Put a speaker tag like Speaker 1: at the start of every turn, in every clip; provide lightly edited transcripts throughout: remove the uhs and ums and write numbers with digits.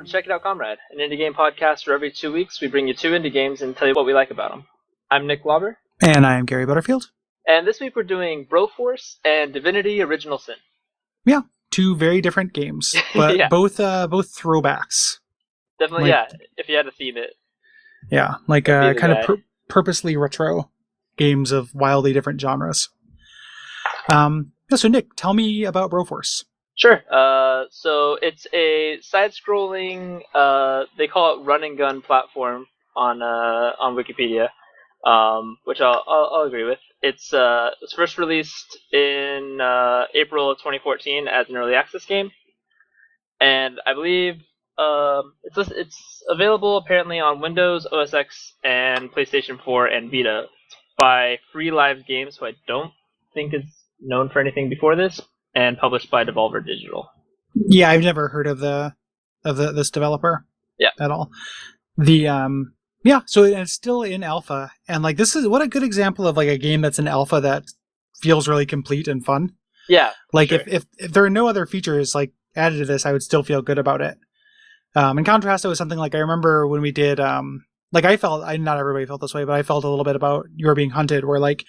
Speaker 1: to Check It Out Comrade, an indie game podcast where every 2 weeks we bring you 2 indie games and tell you what we like about them. I'm Nick Lauber.
Speaker 2: And I am Gary Butterfield.
Speaker 1: And this week we're doing Broforce and Divinity Original Sin.
Speaker 2: Yeah, 2 very different games, but
Speaker 1: yeah.
Speaker 2: both
Speaker 1: Definitely, if you had to theme it.
Speaker 2: Yeah, like kind of purposely retro games of wildly different genres. So Nick, tell me about Broforce.
Speaker 1: Sure. So it's a side-scrolling, they call it run and gun platform on Wikipedia, which I'll agree with. It was first released in April of 2014 as an early access game, and I believe it's available apparently on Windows, OS X, and PlayStation 4 and Vita by Free Lives Games, who I don't think is known for anything before this, and published by Devolver Digital.
Speaker 2: Yeah, I've never heard of this developer.
Speaker 1: Yeah.
Speaker 2: At all. So it's still in alpha, and like this is what a good example of like a game that's in alpha that feels really complete and fun.
Speaker 1: Yeah.
Speaker 2: Like
Speaker 1: sure.
Speaker 2: if there are no other features like added to this, I would still feel good about it. In contrast, it was something like I remember when we did not everybody felt this way, but I felt a little bit about You Are Being Hunted, where like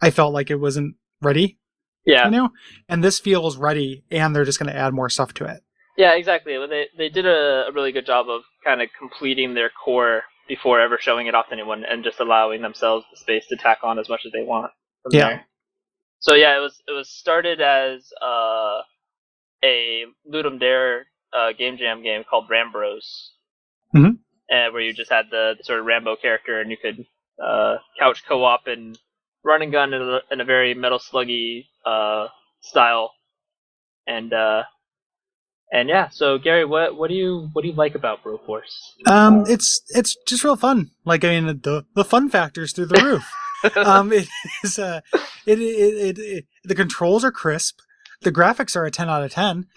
Speaker 2: I felt like it wasn't ready.
Speaker 1: Yeah.
Speaker 2: You know? And this feels ready, and they're just going to add more stuff to it.
Speaker 1: Yeah, exactly. They did a really good job of kind of completing their core before ever showing it off to anyone, and just allowing themselves the space to tack on as much as they want from there. So yeah, it was started as a Ludum Dare game jam game called Rambros, where you just had the sort of Rambo character, and you could couch co-op and run and gun in a very Metal Sluggy style, and yeah. So Gary, what do you like about Broforce?
Speaker 2: It's just real fun. Like I mean, the fun factor's through the roof. The controls are crisp. The graphics are a 10 out of 10.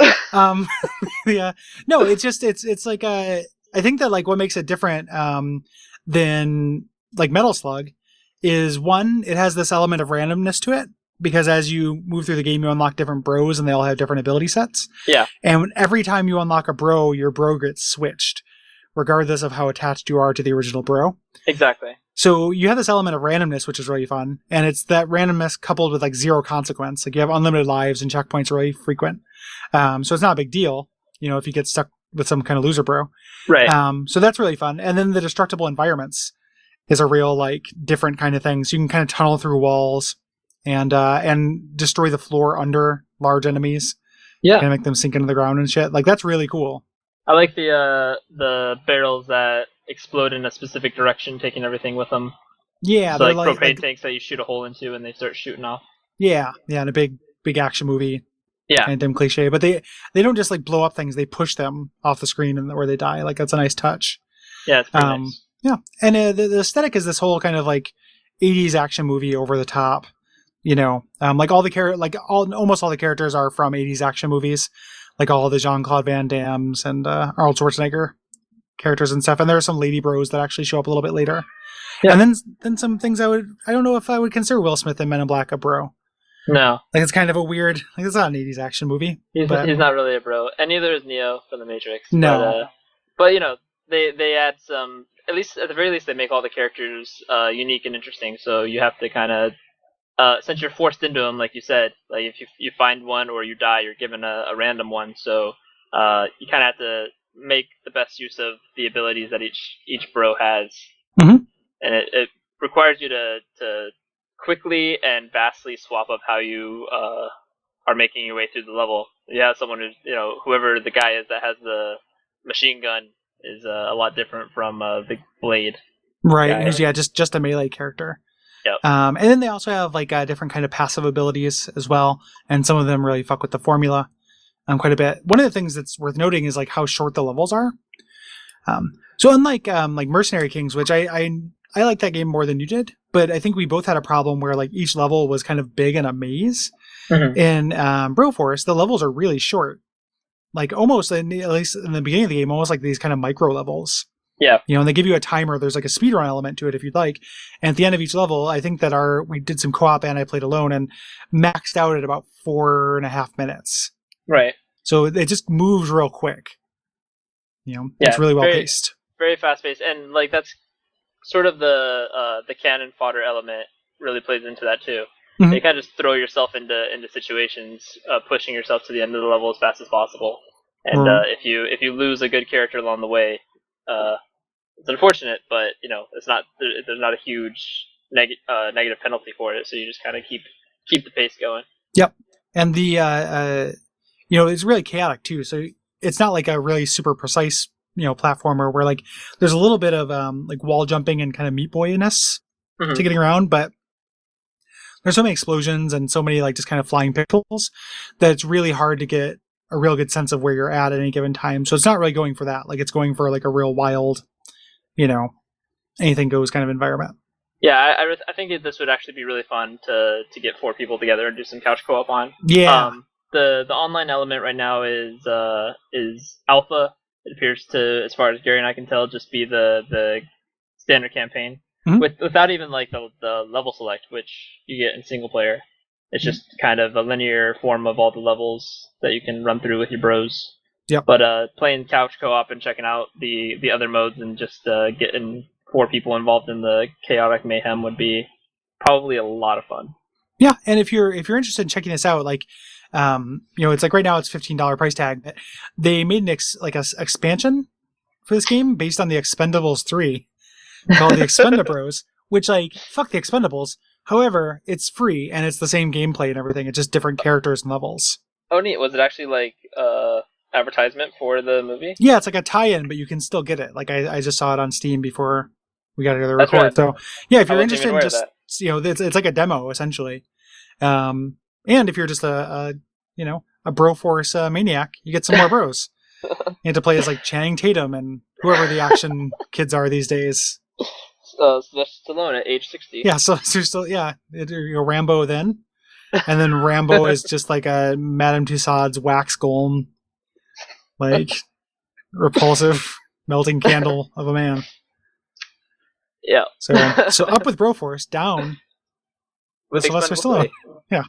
Speaker 2: Yeah, no, it's like I think that like what makes it different than like Metal Slug is one, it has this element of randomness to it, because as you move through the game, you unlock different bros and they all have different ability sets.
Speaker 1: Yeah.
Speaker 2: And every time you unlock a bro, your bro gets switched, regardless of how attached you are to the original bro. Exactly. So you have this element of randomness, which is really fun. And it's that randomness coupled with like zero consequence. Like you have unlimited lives and checkpoints are really frequent. So it's not a big deal, if you get stuck with some kind of loser bro.
Speaker 1: Right.
Speaker 2: So that's really fun. And then the destructible environments is a real like different kind of thing. So you can kind of tunnel through walls and destroy the floor under large enemies. Yeah. And make them sink into the ground and shit. Like that's really cool.
Speaker 1: I like the barrels that explode in a specific direction, taking everything with them.
Speaker 2: Yeah.
Speaker 1: So like propane tanks that you shoot a hole into and they start shooting off.
Speaker 2: Yeah. Yeah. And a big action movie.
Speaker 1: Yeah.
Speaker 2: And dim cliche. But they don't just like blow up things. They push them off the screen where they die. Like that's a nice touch.
Speaker 1: Yeah. It's pretty nice.
Speaker 2: Yeah. And the aesthetic is this whole kind of like 80s action movie over the top. Like almost all the characters are from 80s action movies, like all the Jean-Claude Van Dammes and Arnold Schwarzenegger characters and stuff. And there are some lady bros that actually show up a little bit later. Yeah. And then some things I don't know if I would consider Will Smith in Men in Black a bro.
Speaker 1: No.
Speaker 2: Like it's kind of a weird, like it's not an 80s action movie.
Speaker 1: He's not really a bro. And neither is Neo from The Matrix.
Speaker 2: No.
Speaker 1: But they add some, at the very least they make all the characters unique and interesting. So you have to kind of, since you're forced into them, like you said, like if you find one or you die, you're given a random one. So you kind of have to make the best use of the abilities that each bro has.
Speaker 2: Mm-hmm. And
Speaker 1: it requires you to quickly and vastly swap up how you are making your way through the level. You have someone who's, whoever the guy is that has the machine gun is a lot different from the blade.
Speaker 2: Right. Yeah, just a melee character.
Speaker 1: Yep.
Speaker 2: And then they also have like different kind of passive abilities as well, and some of them really fuck with the formula quite a bit. One of the things that's worth noting is like how short the levels are. So unlike like Mercenary Kings, which I like that game more than you did, but I think we both had a problem where like each level was kind of big and a maze. Mm-hmm. In Broforce, the levels are really short, like almost at least in the beginning of the game, almost like these kind of micro levels.
Speaker 1: Yeah.
Speaker 2: And they give you a timer. There's like a speedrun element to it if you'd like. And at the end of each level, I think that we did some co-op and I played alone and maxed out at about 4.5 minutes.
Speaker 1: Right.
Speaker 2: So it just moves real quick. It's really well paced.
Speaker 1: Very fast paced, and like that's sort of the cannon fodder element really plays into that too. You kind of just throw yourself into situations, pushing yourself to the end of the level as fast as possible. And if you lose a good character along the way, it's unfortunate, but it's not there's not a huge negative penalty for it. So you just kind of keep the pace going.
Speaker 2: Yep, and the it's really chaotic too. So it's not like a really super precise platformer where like there's a little bit of like wall jumping and kind of Meat Boy-ness to getting around, but there's so many explosions and so many like just kind of flying pixels that it's really hard to get a real good sense of where you're at any given time. So it's not really going for that. Like it's going for like a real wild, anything goes kind of environment.
Speaker 1: Yeah, I think this would actually be really fun to get 4 people together and do some couch co-op on.
Speaker 2: Yeah.
Speaker 1: The online element right now is alpha. It appears to, as far as Gary and I can tell, just be the standard campaign without even like the level select, which you get in single player. It's just kind of a linear form of all the levels that you can run through with your bros.
Speaker 2: Yep.
Speaker 1: But playing couch co-op and checking out the other modes and just getting 4 people involved in the chaotic mayhem would be probably a lot of fun.
Speaker 2: Yeah, and if you're interested in checking this out, like it's like right now it's $15 price tag, but they made an expansion for this game based on the Expendables 3 called the Expendabros, which like fuck the Expendables. However, it's free and it's the same gameplay and everything. It's just different characters and levels.
Speaker 1: Oh, neat. Was it actually like advertisement for the movie?
Speaker 2: Yeah, it's like a tie-in, but you can still get it. Like I just saw it on Steam before we got together to record. Right. So yeah, if you're interested in just it's like a demo essentially. And if you're just a Broforce maniac, you get some more bros. You have to play as like Channing Tatum and whoever the action kids are these days.
Speaker 1: Stallone at age 60.
Speaker 2: Yeah, so still you're Rambo then, and then Rambo is just like a Madame Tussauds wax golem, like repulsive melting candle of a man.
Speaker 1: Yeah.
Speaker 2: So up with Broforce, down with Sylvester Stallone. Yeah.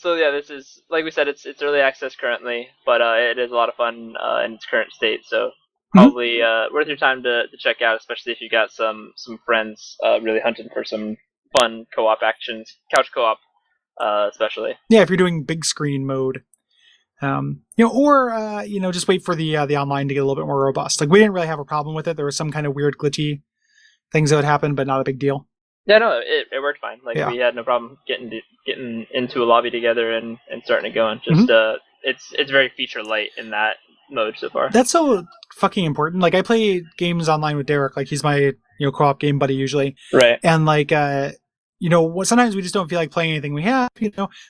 Speaker 1: This is, like we said, it's early access currently, but it is a lot of fun in its current state. So probably worth your time to check out, especially if you got some friends really hunting for some fun co-op actions, couch co-op, especially.
Speaker 2: Yeah, if you're doing big screen mode. Just wait for the online to get a little bit more robust. Like we didn't really have a problem with it. There was some kind of weird glitchy things that would happen, but not a big deal.
Speaker 1: Yeah, no, it worked fine. Like we had no problem getting into a lobby together and starting it going. Just it's very feature light in that mode so far.
Speaker 2: That's so fucking important. Like I play games online with Derek. Like he's my co-op game buddy usually.
Speaker 1: Right.
Speaker 2: And like sometimes we just don't feel like playing anything we have.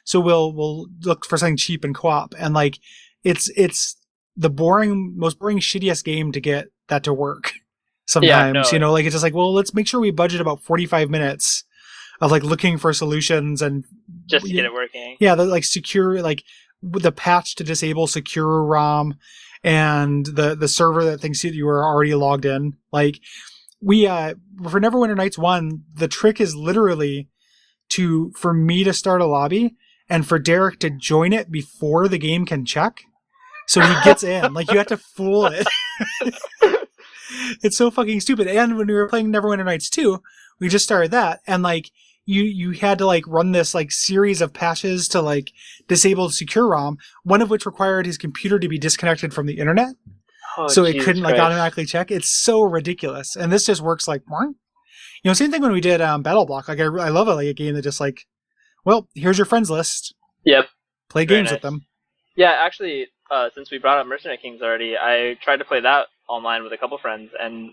Speaker 2: So we'll look for something cheap and co-op. And like it's the most boring shittiest game to get that to work. Sometimes, like it's just like, well, let's make sure we budget about 45 minutes of like looking for solutions and
Speaker 1: just to get it working.
Speaker 2: Yeah, the like secure, like with the patch to disable secure ROM and the server that thinks that you are already logged in. Like we for Neverwinter Nights 1, the trick is literally for me to start a lobby and for Derek to join it before the game can check. So he gets in. Like you have to fool it. It's so fucking stupid. And when we were playing Neverwinter Nights 2, we just started that, and like you had to like run this like series of patches to like disable secure ROM, one of which required his computer to be disconnected from the internet, so it couldn't like automatically check. It's so ridiculous, and this just works like more. Same thing when we did Battle Block. Like I love it, like a game that just like, well, here's your friends list.
Speaker 1: Yep.
Speaker 2: Play games with them.
Speaker 1: Yeah, actually, since we brought up Mercenary Kings already, I tried to play that online with a couple friends, and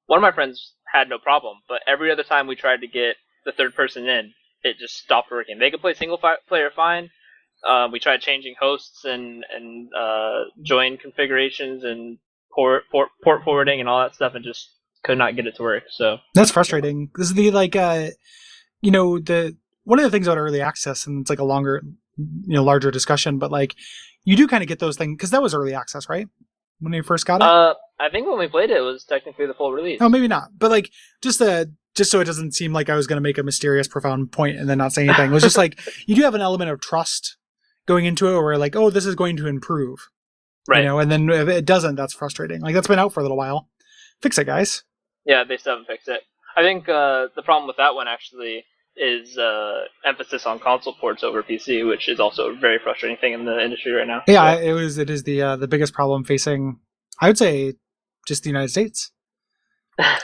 Speaker 1: one of my friends had no problem, but every other time we tried to get the third person in, it just stopped working. They could play single player fine. We tried changing hosts and join configurations and port forwarding and all that stuff, and just could not get it to work. So
Speaker 2: that's frustrating. This is the like the one of the things about early access, and it's like a longer, larger discussion, but like you do kind of get those things because that was early access, right? When we first got it?
Speaker 1: I think when we played it was technically the full release.
Speaker 2: Oh, maybe not. But like just so it doesn't seem like I was going to make a mysterious, profound point and then not say anything. It was just like you do have an element of trust going into it, where like, oh, this is going to improve.
Speaker 1: Right.
Speaker 2: And then if it doesn't, that's frustrating. Like, that's been out for a little while. Fix it, guys.
Speaker 1: Yeah, they still haven't fixed it. I think the problem with that one actually is emphasis on console ports over PC, which is also a very frustrating thing in the industry right now.
Speaker 2: Yeah, it is the biggest problem facing, I would say, just the United States.
Speaker 1: I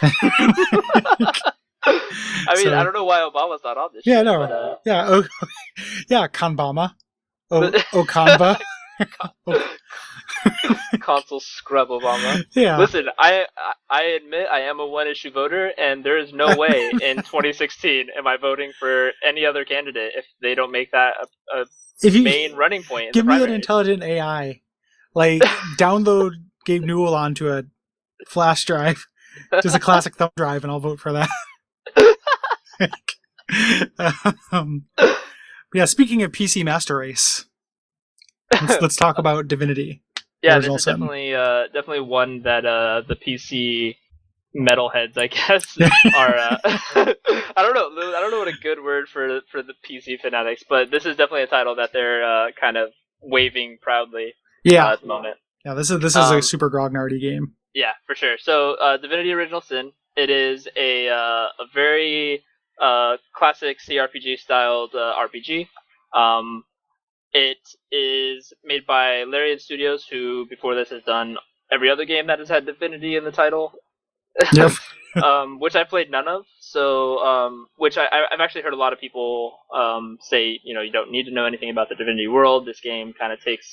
Speaker 1: mean, I don't know why Obama's not on this.
Speaker 2: Yeah,
Speaker 1: shit,
Speaker 2: no.
Speaker 1: But,
Speaker 2: yeah, Kanbama. Kanba.
Speaker 1: Console scrub Obama.
Speaker 2: Yeah.
Speaker 1: Listen, I admit I am a one-issue voter, and there is no way in 2016 am I voting for any other candidate if they don't make that a main running point.
Speaker 2: Give me an intelligent AI. Like, download Gabe Newell onto a flash drive, just a classic thumb drive, and I'll vote for that. Yeah, speaking of PC Master Race, let's talk about Divinity.
Speaker 1: Yeah, this is definitely one that the PC metalheads, I guess, are. I don't know what a good word for the PC fanatics, but this is definitely a title that they're kind of waving proudly. At the moment.
Speaker 2: Yeah, this is a super grognardy game.
Speaker 1: Yeah, for sure. So, Divinity: Original Sin. It is a very classic CRPG styled RPG. It is made by Larian Studios, who before this has done every other game that has had Divinity in the title.
Speaker 2: Yep.
Speaker 1: Which I played none of. So, which I've actually heard a lot of people say, you don't need to know anything about the Divinity world. This game kind of takes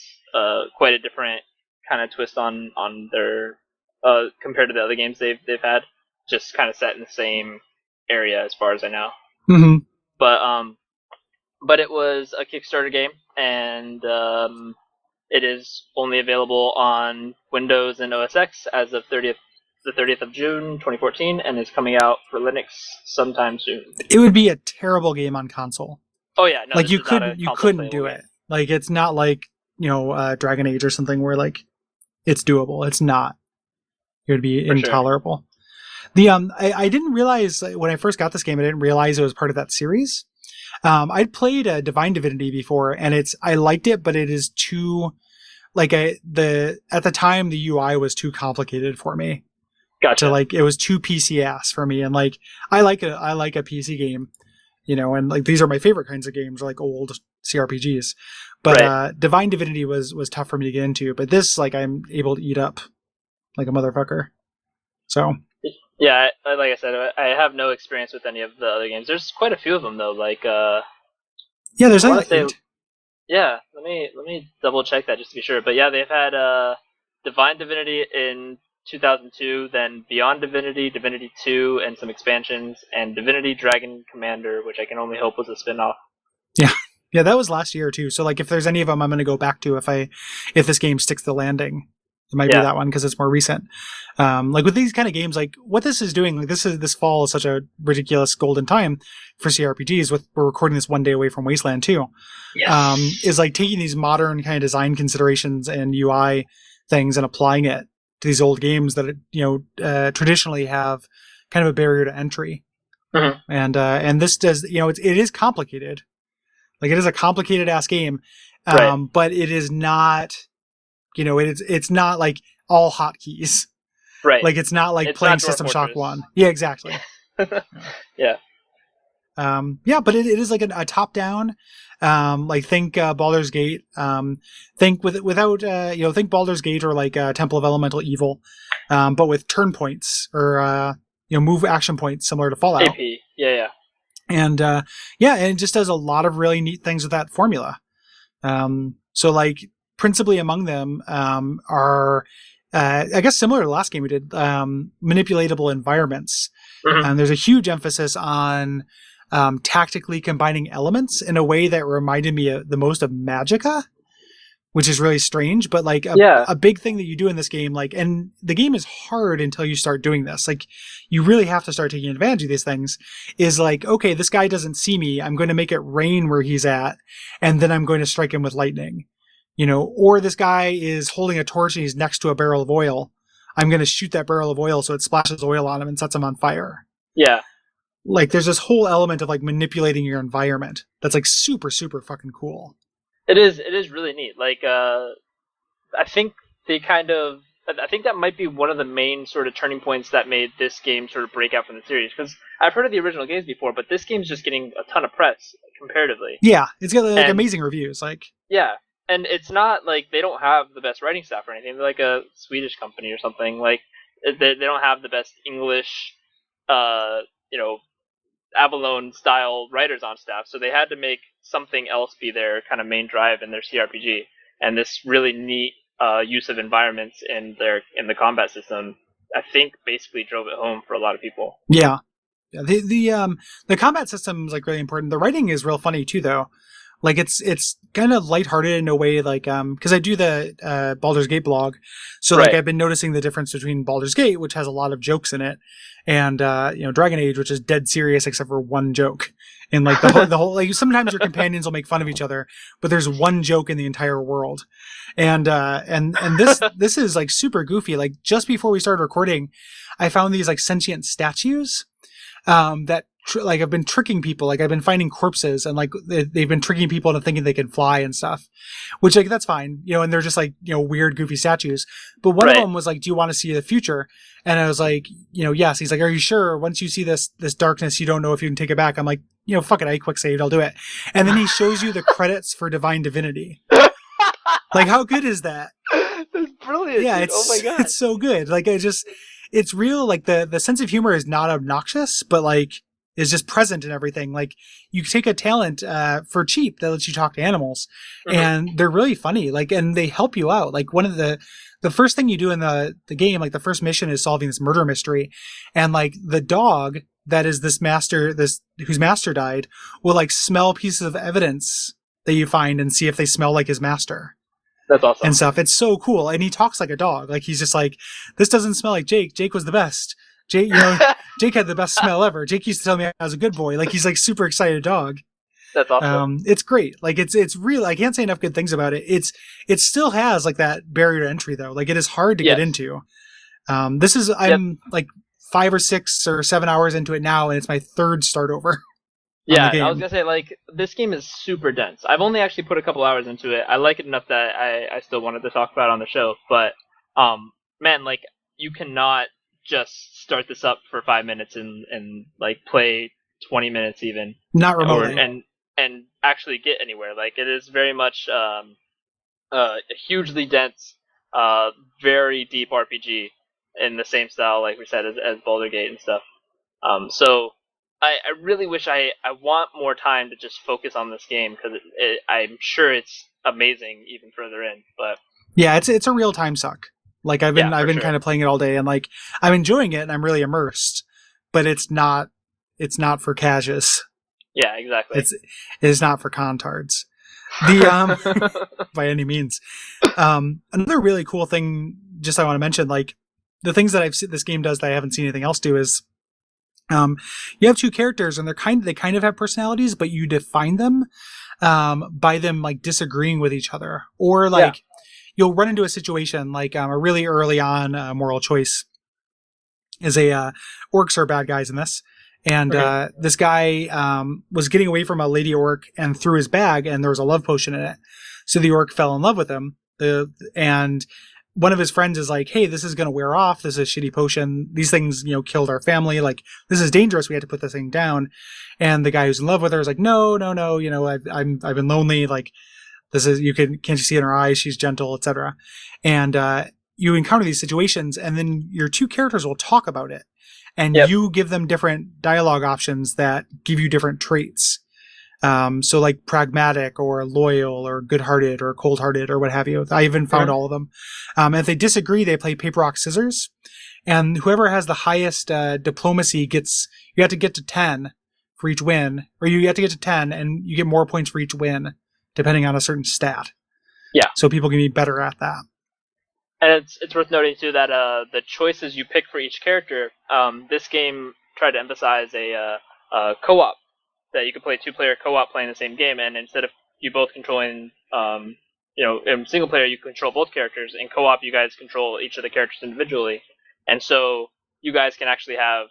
Speaker 1: quite a different kind of twist on their compared to the other games they've had. Just kind of set in the same area, as far as I know.
Speaker 2: Mm-hmm.
Speaker 1: But it was a Kickstarter game, and it is only available on Windows and OS X as of the 30th of June 2014, and is coming out for Linux sometime soon.
Speaker 2: It would be a terrible game on console.
Speaker 1: Oh yeah, no,
Speaker 2: like you couldn't do it. Like, it's not like Dragon Age or something where like it's doable. It's not. It would be intolerable. Sure. I didn't realize when I first got this game, I didn't realize it was part of that series. I'd played Divine Divinity before, and I liked it, but it is too at the time the UI was too complicated for me.
Speaker 1: Gotcha.
Speaker 2: It was too PC ass for me, and I like a PC game, and like these are my favorite kinds of games, like old CRPGs. But right. Divine Divinity was tough for me to get into, but this I'm able to eat up like a motherfucker. So.
Speaker 1: Yeah, like I said, I have no experience with any of the other games. There's quite a few of them though.
Speaker 2: Yeah, there's like 8.
Speaker 1: Yeah, let me double check that just to be sure. But yeah, they've had Divine Divinity in 2002, then Beyond Divinity, Divinity 2, and some expansions, and Divinity Dragon Commander, which I can only hope was a spin-off.
Speaker 2: Yeah, that was last year too. So if there's any of them, I'm going to go back to if this game sticks the landing. It might be that one because it's more recent. With these kind of games, what this is doing, this fall is such a ridiculous golden time for CRPGs. We're recording this one day away from Wasteland 2.
Speaker 1: Yes.
Speaker 2: Is taking these modern kind of design considerations and UI things and applying it to these old games that traditionally have kind of a barrier to entry.
Speaker 1: Mm-hmm.
Speaker 2: And this does it is complicated. It is a complicated ass game,
Speaker 1: right.
Speaker 2: But it is not. It's not all hotkeys.
Speaker 1: Right.
Speaker 2: It's not
Speaker 1: it's
Speaker 2: playing
Speaker 1: not
Speaker 2: System
Speaker 1: Dwarf
Speaker 2: Shock
Speaker 1: Fortress.
Speaker 2: 1. Yeah, exactly.
Speaker 1: Yeah.
Speaker 2: But it is a top-down. Think Baldur's Gate. Think think Baldur's Gate or Temple of Elemental Evil, but with turn points or move action points similar to Fallout.
Speaker 1: AP. Yeah.
Speaker 2: And and it just does a lot of really neat things with that formula. Principally among them are, I guess, similar to the last game we did, manipulatable environments.
Speaker 1: Mm-hmm.
Speaker 2: There's a huge emphasis on tactically combining elements in a way that reminded me the most of Magicka, which is really strange. But a big thing that you do in this game, and the game is hard until you start doing this. You really have to start taking advantage of these things. Is okay, this guy doesn't see me. I'm going to make it rain where he's at, and then I'm going to strike him with lightning. Or this guy is holding a torch and he's next to a barrel of oil. I'm going to shoot that barrel of oil so it splashes oil on him and sets him on fire.
Speaker 1: Yeah.
Speaker 2: There's this whole element of manipulating your environment that's super, super fucking cool.
Speaker 1: It is really neat. I think they kind of, I think that might be one of the main sort of turning points that made this game sort of break out from the series. Because I've heard of the original games before, but this game's just getting a ton of press comparatively.
Speaker 2: Yeah, it's got like amazing reviews. Like,
Speaker 1: yeah, and it's not like they don't have the best writing staff or anything. They're like a Swedish company or something. Like they don't have the best English, you know, Avalon style writers on staff, so they had to make something else be their kind of main drive in their CRPG. And this really neat use of environments in the combat system, I think, basically drove it home for a lot of people.
Speaker 2: Yeah, the combat system is like really important. The writing is real funny too, though. Like it's kind of lighthearted in a way, like because I do the Baldur's Gate blog, so like I've been noticing the difference between Baldur's Gate, which has a lot of jokes in it, and Dragon Age, which is dead serious except for one joke. And like the whole like sometimes your companions will make fun of each other, but there's one joke in the entire world, and this is like super goofy. Like just before we started recording, I found these like sentient statues that like I've been tricking people. Like I've been finding corpses and like they've been tricking people into thinking they can fly and stuff, which like that's fine, and they're just like weird goofy statues. But one of them was like, "Do you want to see the future?" And I was like, yes. He's like, "Are you sure? Once you see this darkness, you don't know if you can take it back." I'm like, fuck it, I quick saved, I'll do it. And then he shows you the credits for Divine Divinity. Like, how good is that?
Speaker 1: That's brilliant.
Speaker 2: Yeah,
Speaker 1: dude. Oh my god,
Speaker 2: it's so good. Like it's real. Like the sense of humor is not obnoxious, but like is just present in everything. Like you take a talent for cheap that lets you talk to animals, and they're really funny. Like, and they help you out. Like one of the first thing you do in the game, like the first mission is solving this murder mystery, and like the dog that is this master, whose master died, will like smell pieces of evidence that you find and see if they smell like his master.
Speaker 1: That's awesome.
Speaker 2: And stuff. It's so cool. And he talks like a dog. Like he's just like, "This doesn't smell like Jake. Jake was the best. Jake, Jake had the best smell ever. Jake used to tell me I was a good boy." Like he's like super excited dog.
Speaker 1: That's awesome.
Speaker 2: It's great. Like it's real. I can't say enough good things about it. It still has like that barrier to entry though. Like it is hard to get into. I'm like 5 or 6 or 7 hours into it now, and it's my third start over.
Speaker 1: Yeah, I was gonna say, like, this game is super dense. I've only actually put a couple hours into it. I like it enough that I still wanted to talk about it on the show. But man, like, you cannot just start this up for 5 minutes and like play 20 minutes even.
Speaker 2: Not remotely.
Speaker 1: And actually get anywhere. Like, it is very much a hugely dense, very deep RPG in the same style, like we said, as Baldur's Gate and stuff. So I really wish I want more time to just focus on this game, because I'm sure it's amazing even further in. But
Speaker 2: yeah, it's a real time suck. Like I've been kind of playing it all day, and like I'm enjoying it and I'm really immersed. But it's not for casuals.
Speaker 1: Yeah, exactly.
Speaker 2: It's not for contards. The by any means. Another really cool thing, just I want to mention, like the things that this game does that I haven't seen anything else do is, you have two characters and they kind of have personalities, but you define them by them like disagreeing with each other, or like you'll run into a situation like a really early on moral choice is orcs are bad guys in this. And this guy was getting away from a lady orc and threw his bag, and there was a love potion in it. So the orc fell in love with him. And one of his friends is like, "Hey, this is going to wear off. This is a shitty potion. These things, killed our family. Like, this is dangerous. We had to put this thing down." And the guy who's in love with her is like, "No. I've been lonely. Like, this is, can't you see in her eyes? She's gentle, etc." And you encounter these situations, and then your two characters will talk about it. And you give them different dialogue options that give you different traits. So like pragmatic or loyal or good-hearted or cold-hearted or what have you. I even found all of them. If they disagree, they play paper, rock, scissors. And whoever has the highest diplomacy you have to get to 10 for each win. Or you have to get to 10 and you get more points for each win, depending on a certain stat.
Speaker 1: Yeah.
Speaker 2: So people can be better at that.
Speaker 1: And it's worth noting too that the choices you pick for each character, this game tried to emphasize a co-op, that you could play 2-player co-op playing the same game, and instead of you both controlling, in single player you control both characters, in co-op you guys control each of the characters individually, and so you guys can actually have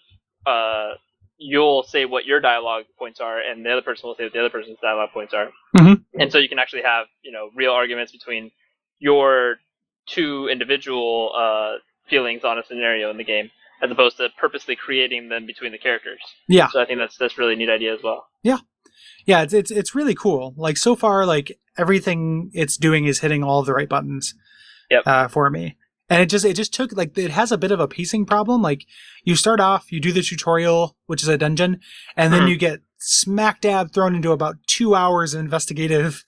Speaker 1: you'll say what your dialogue points are, and the other person will say what the other person's dialogue points are, and so you can actually have real arguments between your two individual feelings on a scenario in the game, as opposed to purposely creating them between the characters.
Speaker 2: Yeah.
Speaker 1: So I think that's really a neat idea as well.
Speaker 2: Yeah. Yeah, it's really cool. Like so far, like everything it's doing is hitting all of the right buttons.
Speaker 1: Yep.
Speaker 2: For me. And it just took, like, it has a bit of a pacing problem. Like, you start off, you do the tutorial, which is a dungeon, and then you get smack dab thrown into about 2 hours of investigative,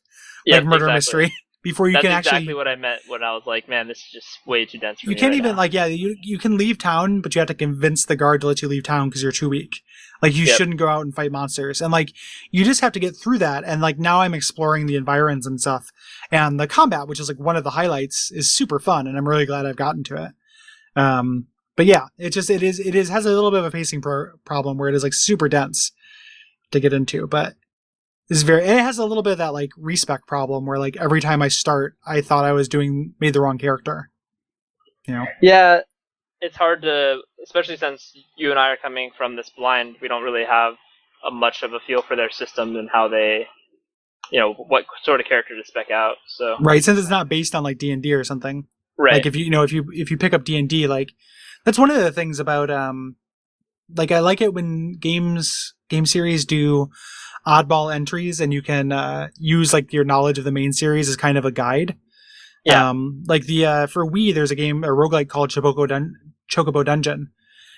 Speaker 2: murder mystery before you can actually...
Speaker 1: That's exactly what I meant when I was like, man, this is just way too dense for me.
Speaker 2: You can't
Speaker 1: right
Speaker 2: even,
Speaker 1: now.
Speaker 2: like, you can leave town, but you have to convince the guard to let you leave town because you're too weak. Like, you shouldn't go out and fight monsters. And, like, you just have to get through that. And, like, now I'm exploring the environs and stuff. And the combat, which is, like, one of the highlights, is super fun. And I'm really glad I've gotten to it. But yeah, it has a little bit of a pacing problem where it is, like, super dense to get into. But it has a little bit of that, like, respec problem where, like, every time I start, I thought I was made the wrong character. You know?
Speaker 1: Yeah. It's hard to, especially since you and I are coming from this blind, we don't really have much of a feel for their system and how they, what sort of character to spec out. So
Speaker 2: right, since it's not based on like D&D or something.
Speaker 1: Right.
Speaker 2: Like if you pick up D&D, like that's one of the things about like I like it when game series do oddball entries and you can use like your knowledge of the main series as kind of a guide.
Speaker 1: Yeah.
Speaker 2: Like for Wii, there's a roguelike called Chocobo Dungeon.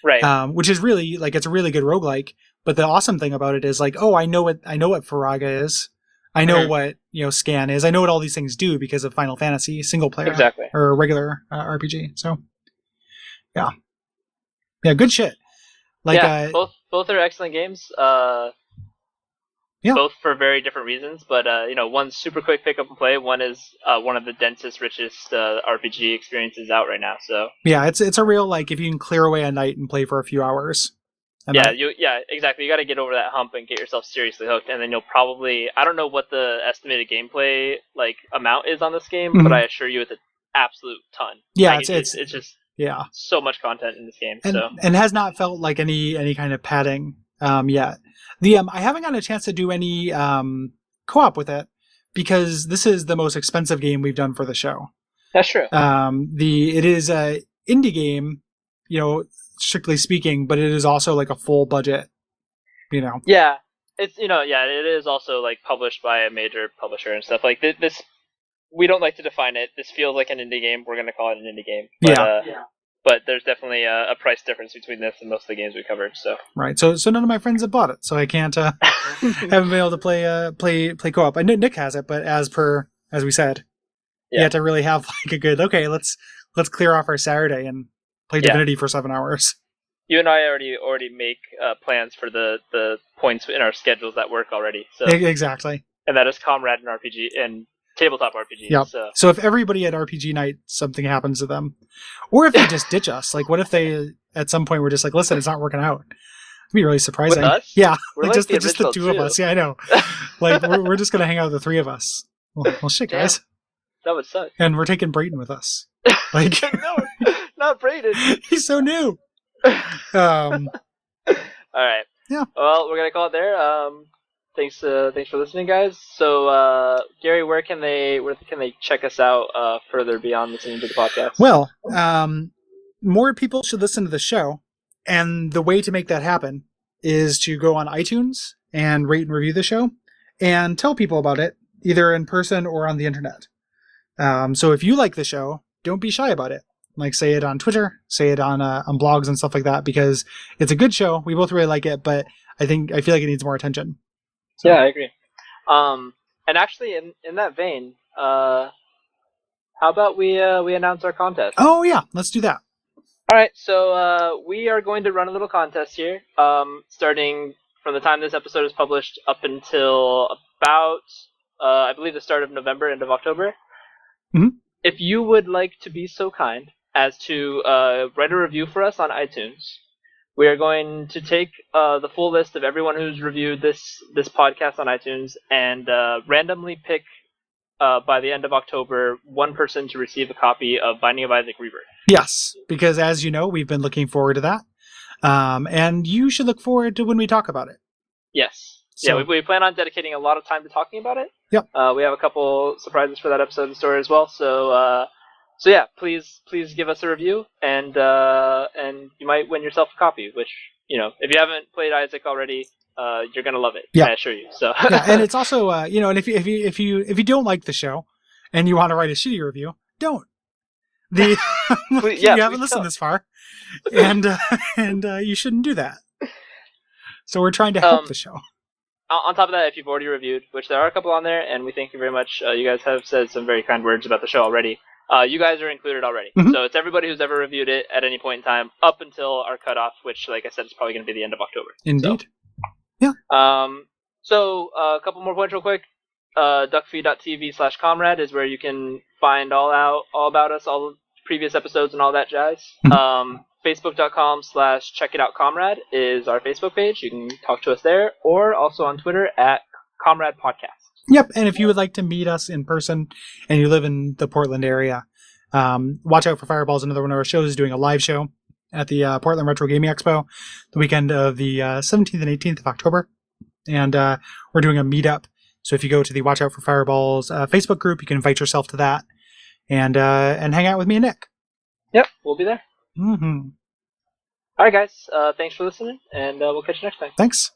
Speaker 1: Right.
Speaker 2: Which is really like, it's a really good roguelike. But the awesome thing about it is like, oh, I know what Faraga is. I know what, Scan is. I know what all these things do because of Final Fantasy single player.
Speaker 1: Exactly.
Speaker 2: Or regular RPG. So yeah. Yeah, good shit. Like
Speaker 1: both are excellent games.
Speaker 2: Yeah.
Speaker 1: Both for very different reasons, but one's super quick pick up and play. One is one of the densest, richest RPG experiences out right now. So
Speaker 2: yeah, it's a real like if you can clear away a night and play for a few hours.
Speaker 1: Exactly. You got to get over that hump and get yourself seriously hooked, and then you'll probably, I don't know what the estimated gameplay like amount is on this game, but I assure you it's an absolute ton.
Speaker 2: Yeah,
Speaker 1: like, it's just so much content in this game.
Speaker 2: And has not felt like any kind of padding yet. I haven't gotten a chance to do any co-op with it because this is the most expensive game we've done for the show.
Speaker 1: That's true.
Speaker 2: It is a indie game, strictly speaking, but it is also like a full budget,
Speaker 1: Yeah, it's it is also like published by a major publisher and stuff like this. We don't like to define it. This feels like an indie game. We're going to call it an indie game. But, But there's definitely a price difference between this and most of the games we covered. So
Speaker 2: right, so none of my friends have bought it, so I can't haven't been able to play co-op. I know Nick has it, but as we said, you have to really have like a good let's clear off our Saturday and play Divinity for 7 hours.
Speaker 1: You and I already make plans for the points in our schedules that work already. So
Speaker 2: exactly,
Speaker 1: and that is Comrade and RPG and tabletop RPG.
Speaker 2: Yep. So if everybody at RPG night, something happens to them, or if they just ditch us, like what if they at some point were just like, listen, it's not working out? It'd be really surprising.
Speaker 1: With us?
Speaker 2: Yeah,
Speaker 1: we're like just
Speaker 2: the two of us. Yeah, I know. Like we're just gonna hang out with the three of us. Well shit, guys.
Speaker 1: That would suck.
Speaker 2: And we're taking Brayden with us. Like
Speaker 1: no, not Brayden.
Speaker 2: He's so new. All
Speaker 1: right.
Speaker 2: Yeah.
Speaker 1: Well, we're gonna call it there. Thanks for listening, guys. So, Gary, where can they check us out further beyond listening to the podcast?
Speaker 2: Well, more people should listen to the show, and the way to make that happen is to go on iTunes and rate and review the show, and tell people about it, either in person or on the internet. So if you like the show, don't be shy about it. Like, say it on Twitter, say it on blogs and stuff like that, because it's a good show. We both really like it, but I feel like it needs more attention. So.
Speaker 1: Yeah, I agree. And actually, in that vein, how about we announce our contest?
Speaker 2: Oh yeah, let's do that.
Speaker 1: All right, so we are going to run a little contest here, starting from the time this episode is published up until about, I believe, the start of November, end of October.
Speaker 2: Mm-hmm.
Speaker 1: If you would like to be so kind as to write a review for us on iTunes, we are going to take the full list of everyone who's reviewed this podcast on iTunes and randomly pick, by the end of October, one person to receive a copy of Binding of Isaac Rebirth.
Speaker 2: Yes, because as you know, we've been looking forward to that. And you should look forward to when we talk about it.
Speaker 1: Yes. So, yeah, we plan on dedicating a lot of time to talking about it.
Speaker 2: Yep.
Speaker 1: We have a couple surprises for that episode in store as well. So So yeah, please give us a review, and you might win yourself a copy. Which, if you haven't played Isaac already, you're gonna love it.
Speaker 2: Yeah.
Speaker 1: I assure you. So
Speaker 2: yeah, and it's also and if you don't like the show and you want to write a shitty review, don't. You haven't listened this far, and you shouldn't do that. So we're trying to help the show.
Speaker 1: On top of that, if you've already reviewed, which there are a couple on there, and we thank you very much, you guys have said some very kind words about the show already. You guys are included already. Mm-hmm. So it's everybody who's ever reviewed it at any point in time, up until our cutoff, which, like I said, is probably going to be the end of October.
Speaker 2: Indeed.
Speaker 1: So, yeah. So a couple more points real quick. Duckfeed.tv/comrade is where you can find all about us, all the previous episodes and all that jazz. Mm-hmm. Facebook.com/checkitoutcomrade is our Facebook page. You can talk to us there, or also on Twitter at Comrade Podcast.
Speaker 2: Yep, and if you would like to meet us in person and you live in the Portland area, watch out for Fireballs. Another one of our shows is doing a live show at the Portland Retro Gaming Expo the weekend of the 17th and 18th of October. And we're doing a meetup. So if you go to the Watch Out for Fireballs Facebook group, you can invite yourself to that and hang out with me and Nick.
Speaker 1: Yep, we'll be there.
Speaker 2: Mm-hmm.
Speaker 1: All right, guys. Thanks for listening, and we'll catch you next time.
Speaker 2: Thanks.